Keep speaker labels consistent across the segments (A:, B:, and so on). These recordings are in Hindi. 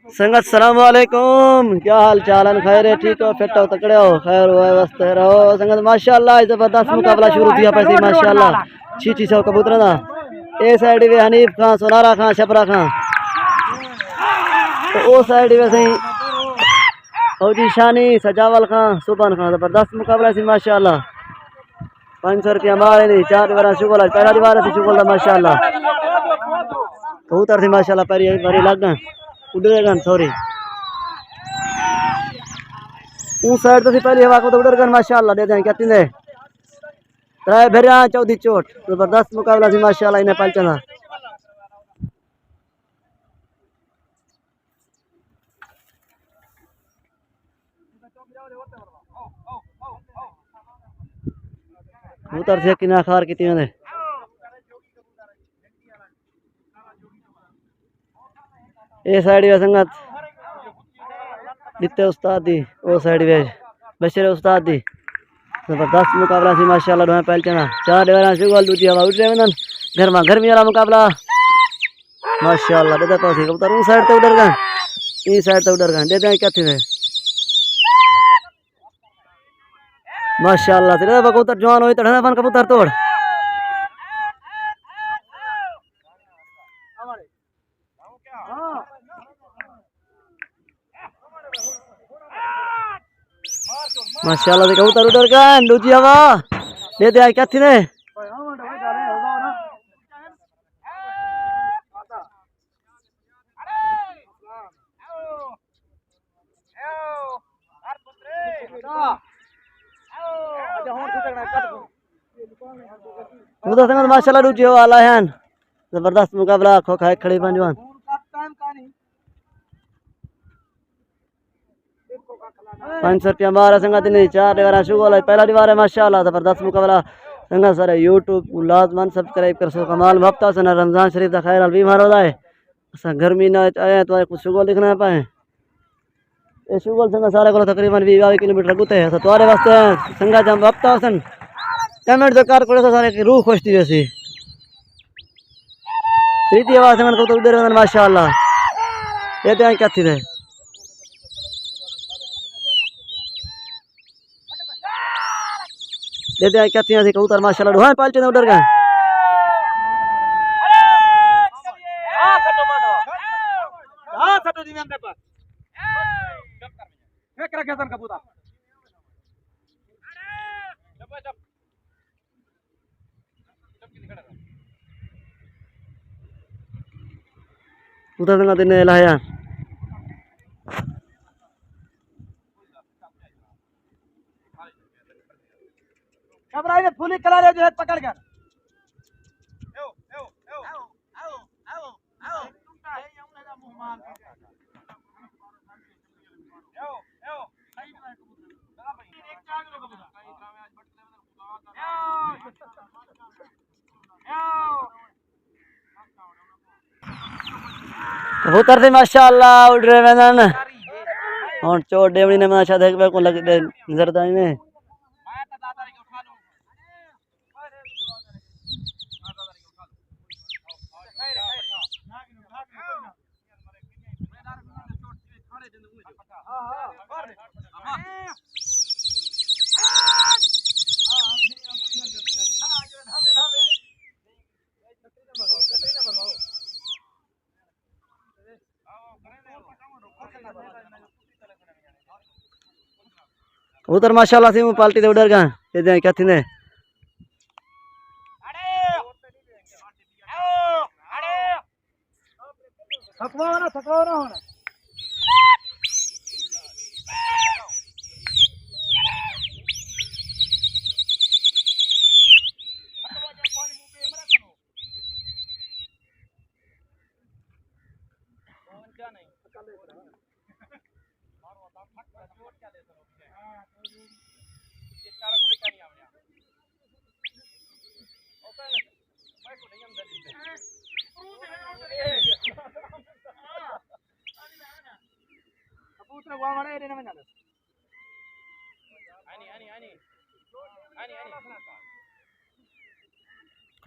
A: संगत सलाम वालेकुम, क्या हाल चाल है? खैर है, ठीक हो, फिट हो, तकड़े हो, खैर हो, वस्ते रहो संगत। माशाल्लाह जबरदस्त मुकाबला शुरू किया पैसे माशाल्लाह। छी सौ कबूतर ना ए साइड वे हनीफ खां, सोनारा खां, छपरा खां, तो ओ साइड वे सही फौजी शानी, सजावल खां, सुबन खां। जबरदस्त मुकाबला सी माशाल्लाह। 500 रुपया मारे नहीं, 4 बार शुगल पहला दीवार से शुगल माशाल्लाह। कबूतर थी माशाल्लाह, परी परी लग उड़ेगा सॉरी उस साइड तो पहली हवा को तो उड़ेगा माशाल्लाह। दे दें क्या तीन त्राय भेरिया 14 चोट। जबरदस्त मुकाबला थी माशाल्लाह। इन्हें पलचना कबूतर से किना खार की तीन ए साइड वे संगत दिते उस्ताद दी, ओ साइड वे बशीर उस्ताद दी। जबरदस्त मुकाबला सी माशाल्लाह। दोहे पहलचना 4 देवरा शुगल दूजी हवा उठ रहे वनन गर्मा गर्मी वाला मुकाबला माशाल्लाह। दे तो कबूतर उस साइड ते उधर गए, ई साइड ते उधर गए। दे दे क्या थी माशाल्लाह। तेरे कबूतर जवान होई तड़ना बन कबूतर तोड़ माशाल्लाह। कबूतर उधर गए दूजी हवा। दे दे क्या थी ने उधर संगत माशाल्लाह दूजी हवा आला है। जबरदस्त मुकाबला खो खाए खड़े पंजवान 500 रुपया मारा संगत नहीं। 4 दीवार शुगल पहला दीवार है माशाल्लाह। जबरदस्त मुकाबला संगत सारे यूट्यूब लाजमन सब्सक्राइब कर सो। कमाल हफ्ता से रमजान शरीफ का खैर बीमार हो जाए असा गर्मी ना आए तो कुछ शुगल दिखना पाए। ये शुगल संगत सारे को तकरीबन 20 किलोमीटर गुते है। तुम्हारे वास्ते संगत जब हफ्ता सन कमेंट जो कर करे तो सारे की रूह खुश थी वैसी। तृतीय आवाज संगत को तो उधर माशाल्लाह। ये तो क्या थी थे दे दे क्या थी कबूतर माशाल्लाह। ढोए पालचे उधर गए उधर संगत ने लाया फुली करा ले जो है पकड़ कर कबूतर थे माशाल्लाह उड़ रहे मैदान और चोट डेवड़ी ने माशा देख को लग नजर दाई में कबूतर माशाल्लाह से पाल्टी दे उधर गए। ये दे क्या थी ने थकवा ना होना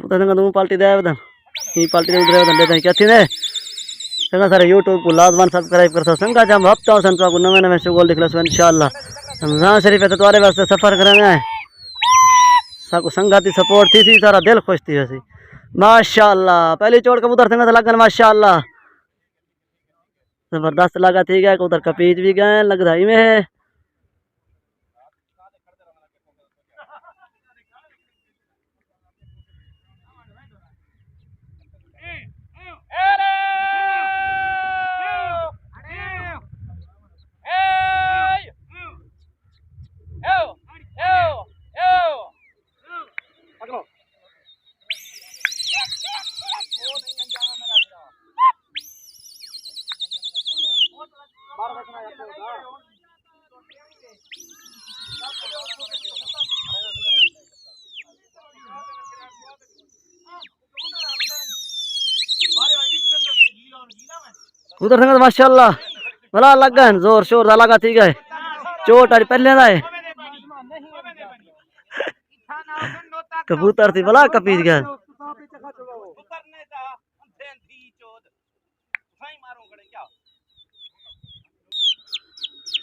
A: उधर तुम पाल्टी दे बता ई पाल्टी दे उधर बता दे क्या थी ने संगा सारे यूट्यूब को लाजमान सब्सक्राइब कर सो संगा जब हफ्ता सन तो नवे नवे शुगल दिख लो इंशाल्लाह रमजान शरीफ है तो तुम्हारे वास्ते सफर करेंगे साको संगाती सपोर्ट थी सी सारा दिल खुश थी वैसी माशाल्लाह पहली चोट कबूतर संगा से लगन माशाल्लाह जबरदस्त लगा ठीक है कबूतर कपीच भी गए लगधाई में है उधर संगत माशाल्लाह भला लग गए जोर शोर दा लगा ठीक है चोट आज पहले दा है कबूतर थी भला कपीच गया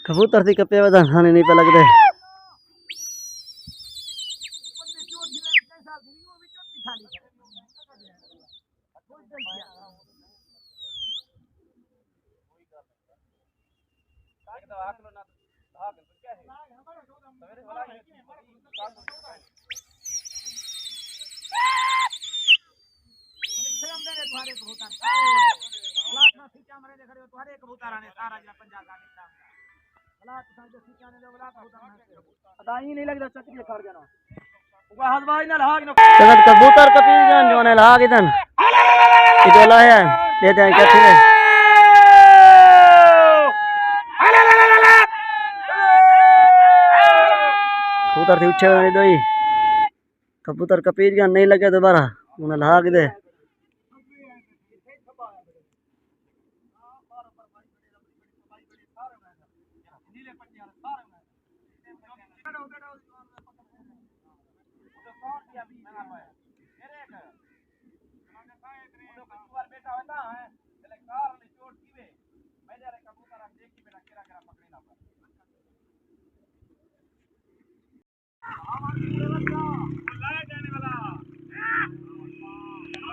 A: कबूतर थी कपे वदा खाने नहीं पे लगदे जगत कबूतर कपीच गए जोने लाग इधन इदोला है देते हैं क्या ठीक है कबूतर थी उच्छे वाली दोई कबूतर कपीच गया नहीं लगे दोबारा उन्हें लाग दे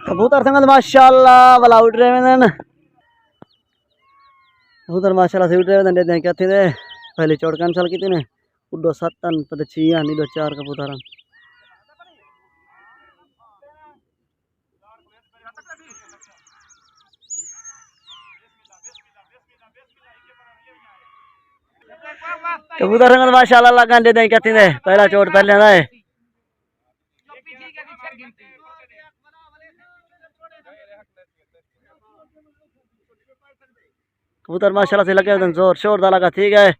A: कबूतर संगत माशाल्लाह वाला उड़ रहे हैं कबूतर माशाल्लाह से उड़ रहे हैं देते हैं क्या थी दे पहली चोट कैंसिल की थी ने उडो 7 पता 6 नीडो 4 कबूतर कबूतर संगत माशाल्लाह लगा देते हैं क्या थी दे पहला चोट पहले दा है कबूतर माशाल्लाह से लगे जोर शोर दा लगा ठीक है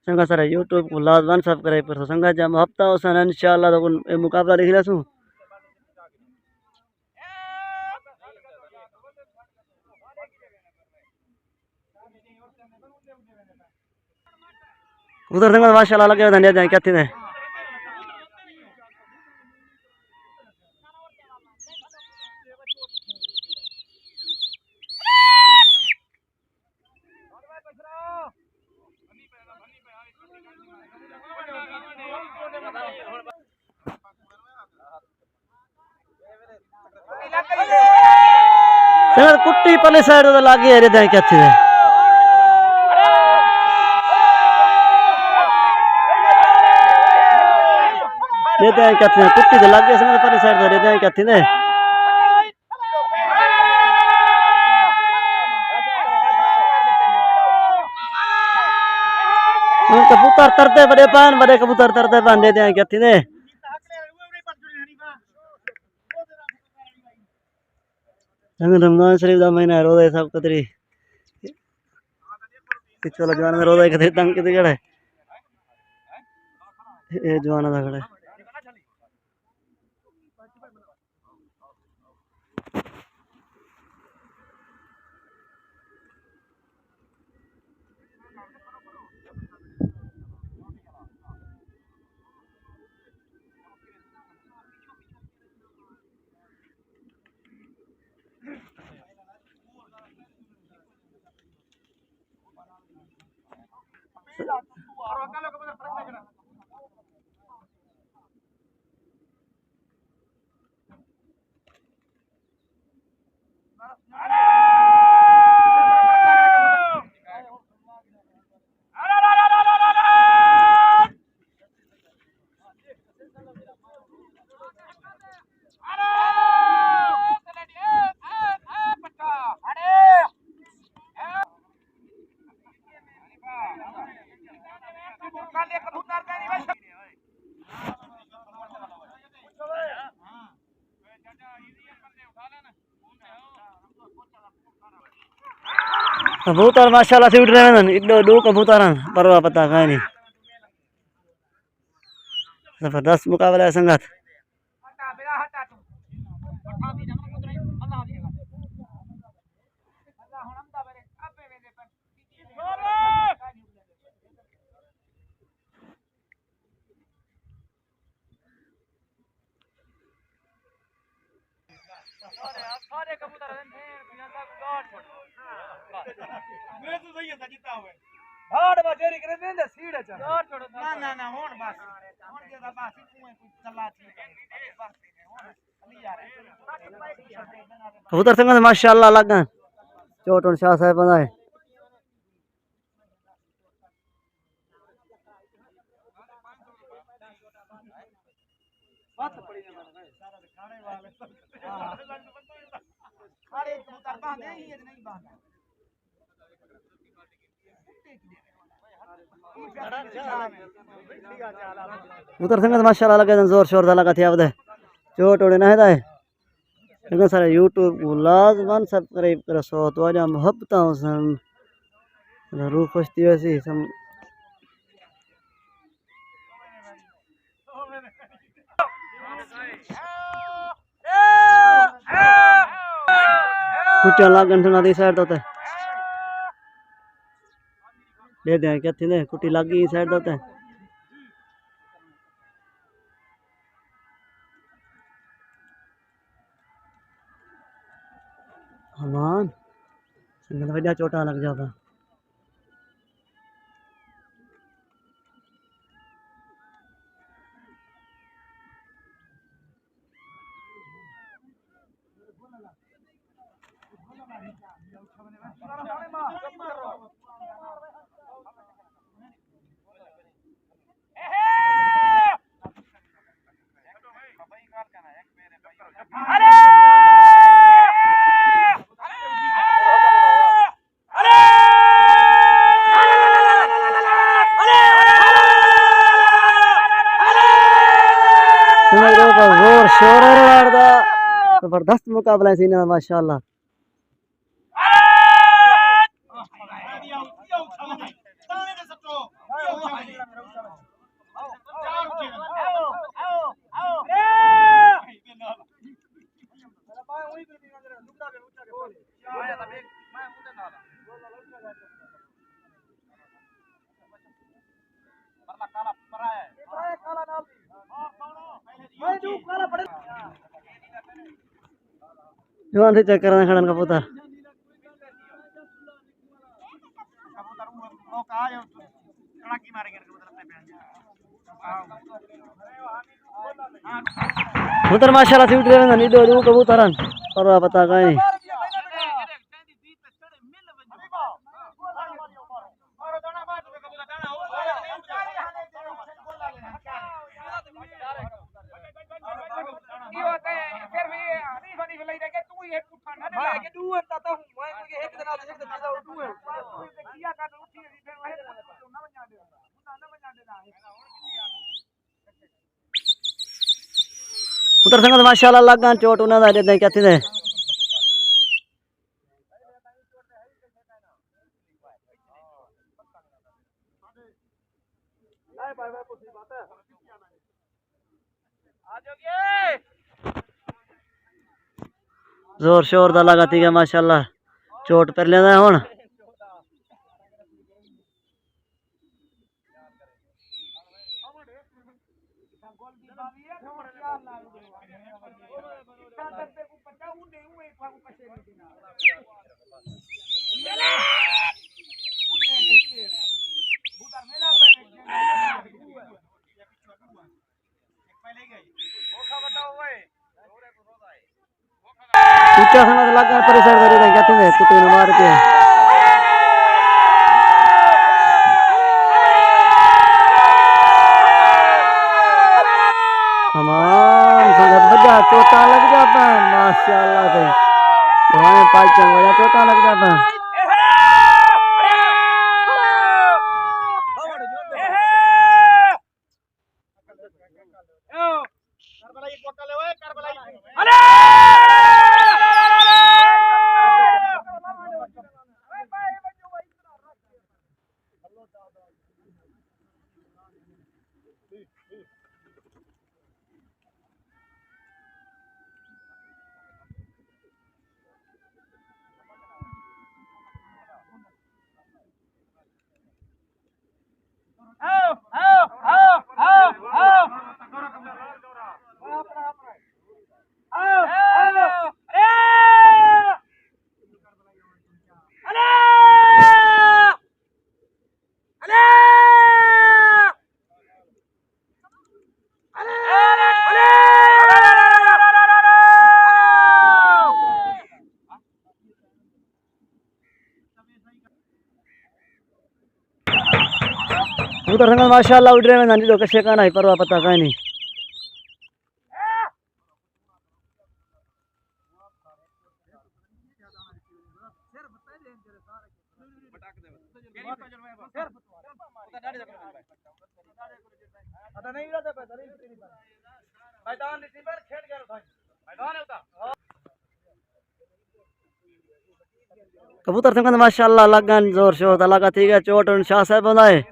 A: संगा सर यूट्यूब को लाजमान सब्सक्राइब कर संगा जब हफ्ता होसन इंशाल्लाह तो ए मुकाबला देख लेसु कबूतर संगा माशाल्लाह लगे धन्य दें क्या थी संगा कुट्टी पले साइड तो लागी है रे दें क्या थी देते हैं क्या थी कुट्टी तो लागी संगा पले साइड तो देते हैं क्या थी कबूतर तरते बड़े कबूतर तरते पान देते हैं क्या थी रमजान शरीफ का महीना रोजा सब कतरी चलो जवान रोजा कतरी तंग कितने खड़े ये जवाना था खड़े कबूतर माशाल्लाह से उड़ रहे हैं इधर दो कबूतर परवा पता कहीं नहीं जबरदस्त मुकाबला है संगत कबूतर संगत माशाल्लाह लगा चोट और शाह साहब बनाए कबूतर संगत माशाल्लाह लगे जोर शोर लगा थी अब चोट उड़े ना है लेकिन सारे यूट्यूब को लाजमन सब्सक्राइब करो सो तो आज मोहब्बत रूह खुश थी वैसी सम कुछ लागन सुना दी साइड होता है ले दे क्या थी ने कुटी लागी साइड होता है हमान संगत वजह चोटा लग जाता जोर शोर जबरदस्त मुकाबला है सीना माशाल्लाह जुआन से चेक करना खड़न कबूतर कबूतर माशाल्लाह से उठ रहे हैं नीदो दो कबूतरन परवा पता कहीं पुत्र संगत माशाल्लाह लगा चोट उन्हें दे दे क्या थी जोर शोर दा लगा थी माशाल्लाह चोट पर लेना है हुन कुचा संगत लगा पर साइड धरे थे क्या थी कुत्ते ने मार के हमाम संगत बजा चोटा लग जाता माशाल्लाह से वहां पाचन बजा चोटा लग जाता उधर संगत माशाल्लाह उड़ रहे में नंदी तो कशे का नहीं परवा पता का नहीं कबूतर संगत माशाल्लाह लगन जोर शोर लगा ठीक है चोट और शाह साहब बनाए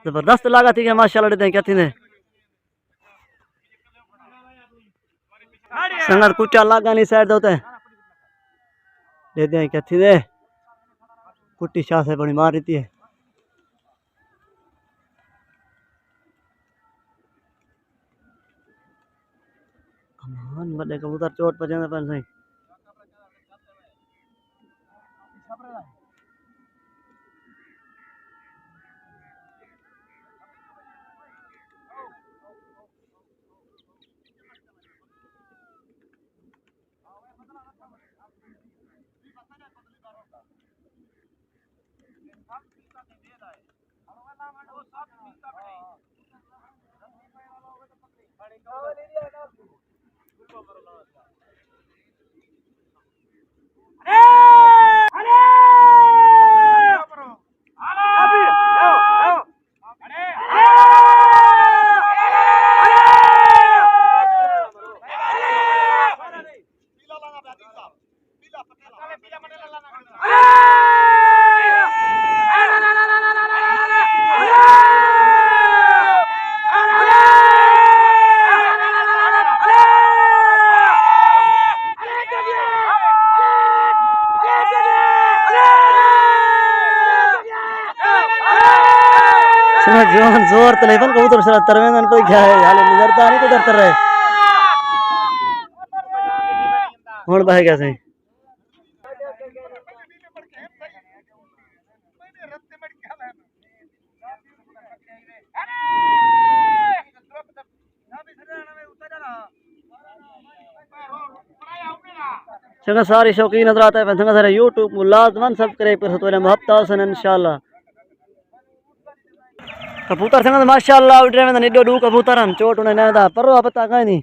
A: जबरदस्त लगा ठीक है माशाल्लाह देते क्या थी ने संगत कुचा लगा नहीं साइड होते देते हैं क्या थी ने कुट्टी शाह से बड़ी मार रही है बड़े कबूतर चोट पर जाने पर सही जोर जोर तो लेकिन कबूतर सर तरवेंदन पर क्या है हाले नजरता नहीं तो डरता रहे हुन भाई कैसे संगा सारी शौकीन नजर आता है संगा सारे YouTube को लाजमन सब्सक्राइब कर तो हफ्ता हसन इंशाल्लाह कबूतर संगत माशाल्लाह उड़े में निडो दू कबूतरन चोट उन्हें ना दा परवा पता का नहीं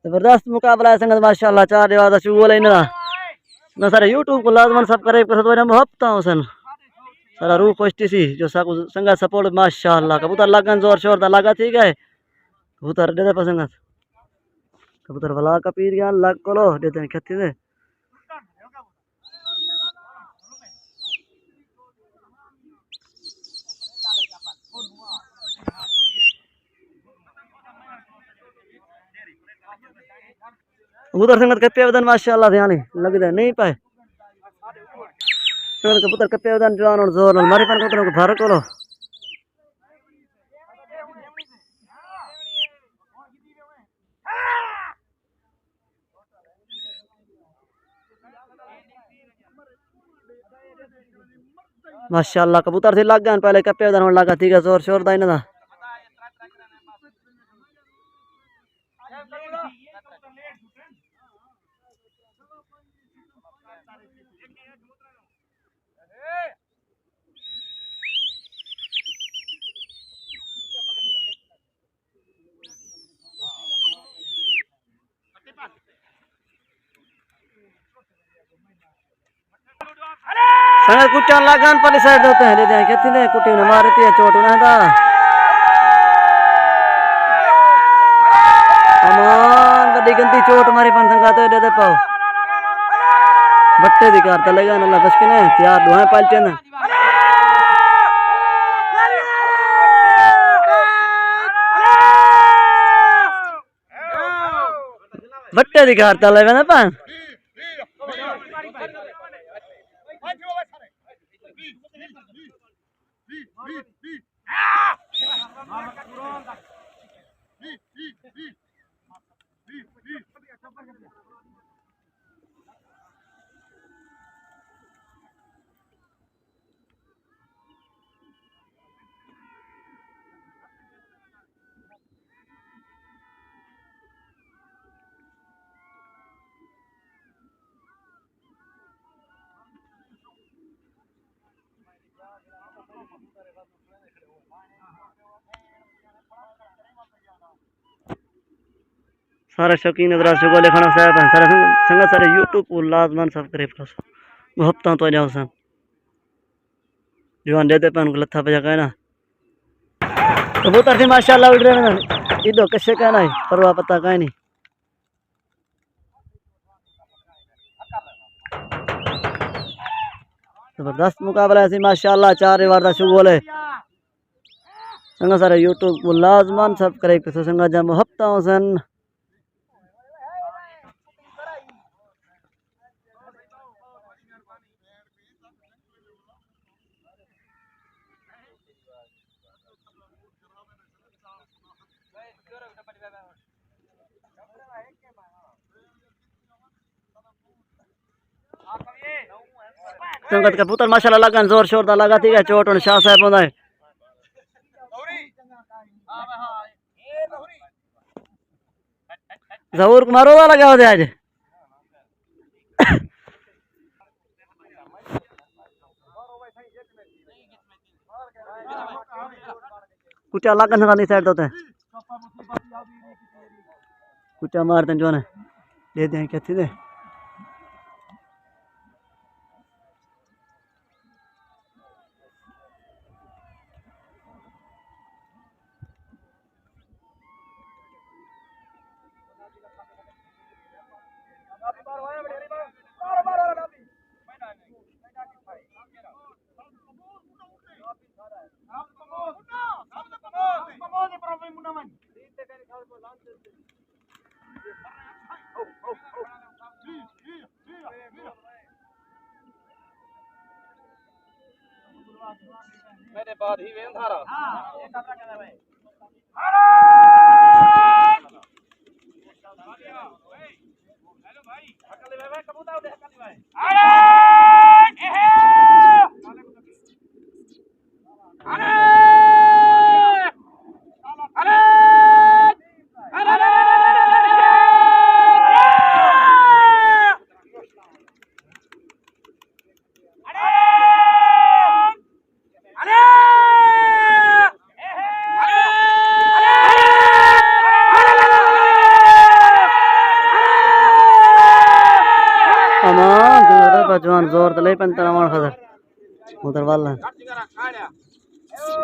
A: जबरदस्त मुकाबला है संगत माशाल्लाह 4 दीवार दा शुगो लेना ना सारे YouTube को लाजमन सब्सक्राइब कर तो हफ्ता हसन सारा रूह खोजती सी जो संगत सपोर्ट माशाल्लाह कबूतर लगन जोर शोर दा लगा ठीक है कबूतर दे दे संगत कबूतर वाला का पीर गया लग कोलो देते हैं खेती दे कबूतर संगत कप्पे वदन माशाल्लाह ध्यान लग दे नहीं पाए संगत कबूतर कप्पे वदन जवान और जोर मारे पर कबूतर को भर कोलो माशाल्लाह कबूतर से लग गया पहले कप्पे वदन लगा ठीक है जोर शोर दा इनदा संग कुटिया लगान पर साइड होते हैं ले दें कहती ने कुटी ने मारती है चोट ना था अमान बड़ी गंदी चोट मारी पन संगाते दे पाओ बट्टे दिखाता लगा ना बस के ने तैयार दुआएं पालते ना बट्टे दिखाता लगा ना पान सारे शौकीन हजरात शुगो लिखना साहब हैं सारे संग सारे यूट्यूब को लाजमान सब्सक्राइब करो हफ्ता तो जाओ सन जवान देते पे उनको लथा बजा कहना कबूतर थी माशाल्लाह उड़ रहे हैं इधर कैसे कहना है परवाह पता कहीं नहीं जबरदस्त मुकाबला है माशाल्लाह 4 बार दा शुगो ले संग सारे यूट्यूब को लाजमान सब्सक्राइब करो संग जम हफ्ता सन संगत कबूतर माशाल्लाह लगन जोर शोर दा लगा ठीक है चोट और शाह साहब होंदा है जहूर मारो वाला क्या होता है आज कुछ लगन वाली साइड होता है कुछ मारते जो है दे दें कहते थे मेरे बाद ही वेन थारा हां ये कतरा कहना भाई हेलो भाई हकल ले भाई कबूतर दे हकल भाई अरे एहे अरे जवान जोर तले पंतरावन खदर उधर वाला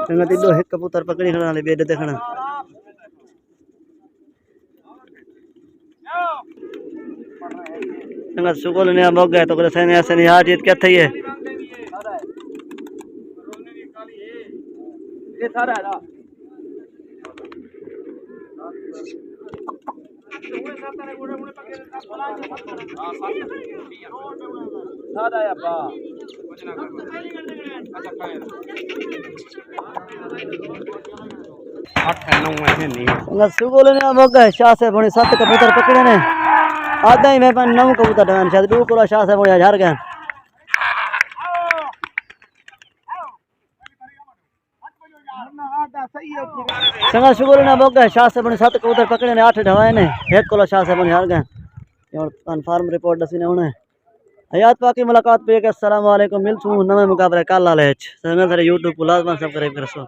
A: संग तिलो एक कबूतर पकड़ी खड़ा ले बेड देखना संग सुगोल ने मोग गए तो करे सने ऐसे नहीं हां जीत क्या थई है ये सारा है ना सादा या बा अच्छा खाए 8 9 ऐसे नहीं संग सुगोल ने मोग गए शाह से बणी 7 कबूतर पकड़े ने आधा ही मैं 9 कबूतर डान शायद 2 किलो शाह से बणी हार गए संगा शुगर ना बोग गए शाह से बने 7 कबूतर पकड़े ने 8 ढवाए ने 1 किलो शाह से बने हार गए और कन्फर्म रिपोर्ट दसी ने होने हयात पाकि मुलाकात पे के अस्सलाम वालेकुम मिलसूं नवे मुकाबले कल लाले संगा सर यूट्यूब को लाजमी सब्सक्राइब करसो।